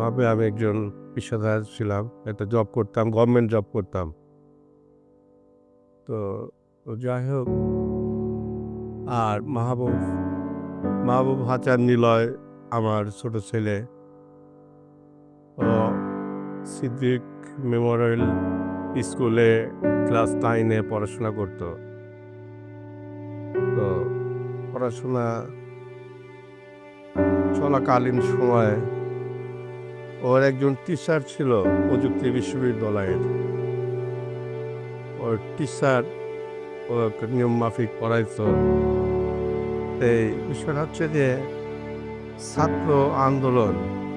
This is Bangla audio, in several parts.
ভাবে আমি একজন পেশাদার ছিলাম। একটা জব করতাম, গভর্নমেন্ট জব করতাম। তো যাই হোক, আর মাহবুব হাচার নিলয় আমার ছোট ছেলে। ও সিদ্দিক মেমোরিয়াল স্কুলে ক্লাস 9 এ পড়াশোনা করত। তো পড়াশোনা চলাকালীন সময়ে ওর একজন টিচার ছিল প্রযুক্তি বিশ্ববিদ্যালয়ের। ওর টিচার ওকে নিয়ম মাফিক পড়াইতো। এই বিষয়টা হচ্ছে যে ছাত্র আন্দোলন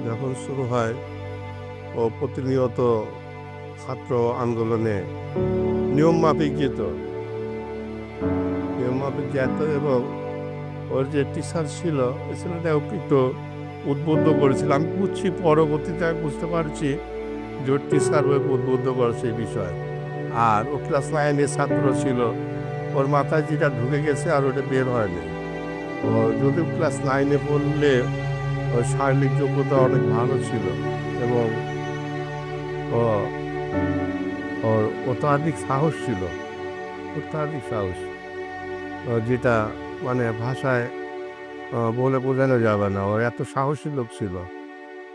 যখন শুরু হয়, ও প্রতিনিয়ত ছাত্র আন্দোলনে নিয়ম মাফিক যেত এবং ওর যে টিচার ছিল ওই ছেলেটা ওকে একটু উদ্বুদ্ধ করেছিল। আমি বুঝছি, পরবর্তীতে আমি বুঝতে পারছি যে ওর টিচার ওকে উদ্বুদ্ধ করেছে এই বিষয়। আর ও ক্লাস 9 ছাত্র ছিল, ওর মাথায় যেটা ঢুকে গেছে আর ওটা বের হয়নি। ও যদিও ক্লাস 9 পড়লে ওর শারীরিক যোগ্যতা অনেক ভালো ছিল এবং ও ওর অত্যাধিক সাহস ছিল, অত্যাধিক সাহস, যেটা মানে ভাষায় বলে বোঝানো যাবে না। ওর এত সাহসী লোক ছিল।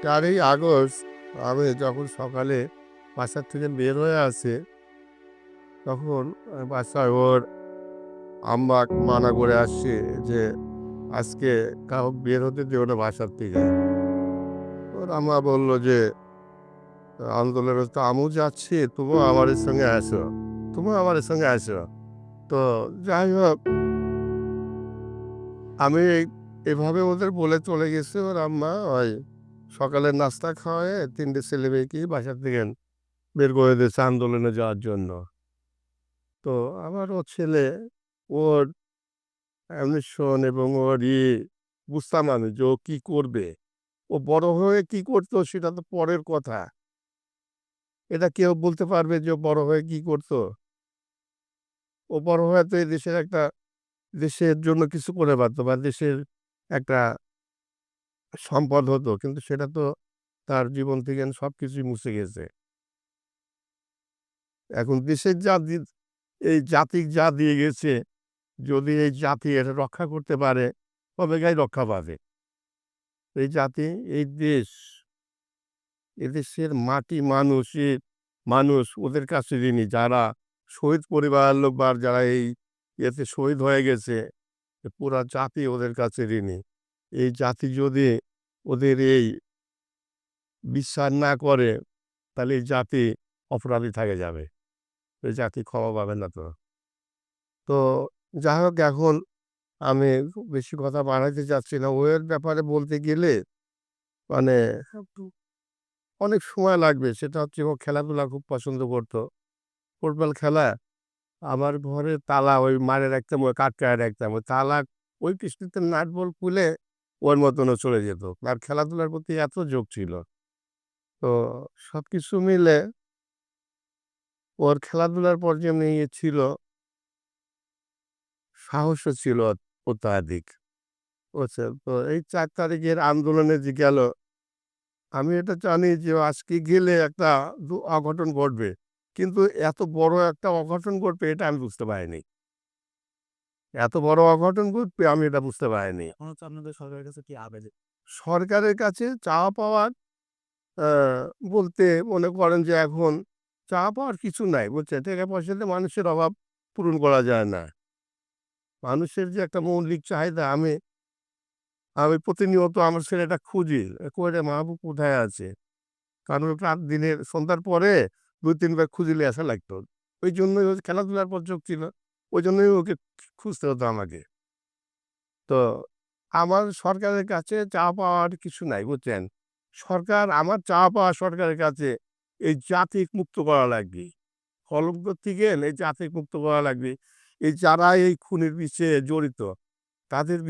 4ই আগস্ট আমি যখন সকালে বাসার থেকে বের হয়ে আসি, তখন বাসায় ওর আম্মা মানা করে আসছে যে আজকে কাউ বের হতে দিও না বাসার থেকে। ওর আম্মা বললো যে আন্দোলনে তো আমিও যাচ্ছি, তুমিও আমাদের সঙ্গে আসো, তুমিও আমাদের সঙ্গে আসো। তো যাই হোক, আমি এভাবে ওদের বলে চলে গেছি। ওর আম্মা ওই সকালের নাস্তা খাওয়ায় 3টে ছেলে মেয়েকে বাসার থেকে বের করে দিয়েছে আন্দোলনে যাওয়ার জন্য। তো আমার ও ছেলে, ওর অ্যাম্বিশন এবং ওর বুঝতাম আমি যে ও কি করবে। ও বড় হয়ে কি করতো সেটা তো পরের কথা। এটা কেউ বলতে পারবে যে ও বড় হয়ে কি করতো? ও বড় হয়ে তো এই দেশের জন্য কিছু করে পারতো বা দেশের একটা সম্পদ হতো, কিন্তু সেটা তো তার জীবন থেকে সবকিছুই মুছে গেছে। এখন দেশের এই জাতিক যা দিয়ে গেছে, যদি এই জাতি এটা রক্ষা করতে পারে তবে গাই রক্ষা পাবে। এই জাতি, এই দেশ, এদেশের মাটি, মানুষ ওদের কাছে ঋণী। যারা শহীদ পরিবারের লোক বা যারা এই ইয়েতে শহীদ হয়ে গেছে, পুরা জাতি ওদের কাছে ঋণী। এই জাতি যদি ওদের এই বিশ্বাস না করে, তাহলে এই জাতি অপরাধী থেকে যাবে। এই জাতি ক্ষমা পাবে না তো। তো যাই হোক, এখন আমি বেশি কথা বাড়াইতে চাচ্ছি না। ওর ব্যাপারে বলতে গেলে মানে অনেক সময় লাগবে। সেটা হচ্ছে ও খেলাধুলা খুব পছন্দ করতো। ফুটবল খেলা আমার ঘরে তালা ওই মারে রাখতাম, ওই আটকায় রাখতাম। ওই তালা ওই কিস্তিতে নাট বল খুলে ওর মতনও চলে যেত। আর খেলাধুলার প্রতি এত ঝোঁক ছিল। তো সবকিছু মিলে ওর খেলাধুলার পর যেমনি ছিল, সাহসও ছিল অত্যাধিক। বুঝছেন? তো এই 4 তারিখের আন্দোলনে যে গেল, আমি এটা জানি যে আজকে গেলে একটা অঘটন ঘটবে। কিন্তু এত বড় একটা অঘটন ঘটবে এটা আমি বুঝতে পারিনি। এত বড় অঘটন ঘটবে আমি এটা বুঝতে পারিনি। এখন হচ্ছে আপনাদের সরকারের কাছে কি আবেদন? সরকারের কাছে চাওয়া পাওয়ার আ বলতে মনে করেন যে এখন চাওয়া পাওয়ার কিছু নাই, বুঝছেন? টাকা পয়সাতে মানুষের অভাব পূরণ করা যায় না। মানুষের যে একটা মৌলিক চাহিদা, আমি আমি প্রতিনিয়ত আমার ছেলেটা খুঁজি। কইরে মাহবুব কোথায় আছে? কারণ রাত দিনের সন্ধ্যার পরে ২-৩ বার খুঁজলে আসা লাগতো। ওইজন্যই ও খেলাধুলার পর ঝোঁক ছিল। ওইজন্যই ওকে খুঁজতে হতো আমাকে। তো আমার সরকারের কাছে চাওয়া পাওয়ার কিছু নাই, বুঝছেন? আমার চাওয়া পাওয়া সরকারের কাছে এই জাতি মুক্ত করা লাগবে। কলঙ্ক থেকে এই জাতি মুক্ত করা লাগবে। এই যারা এই খুনের পিছে জড়িত, তাদের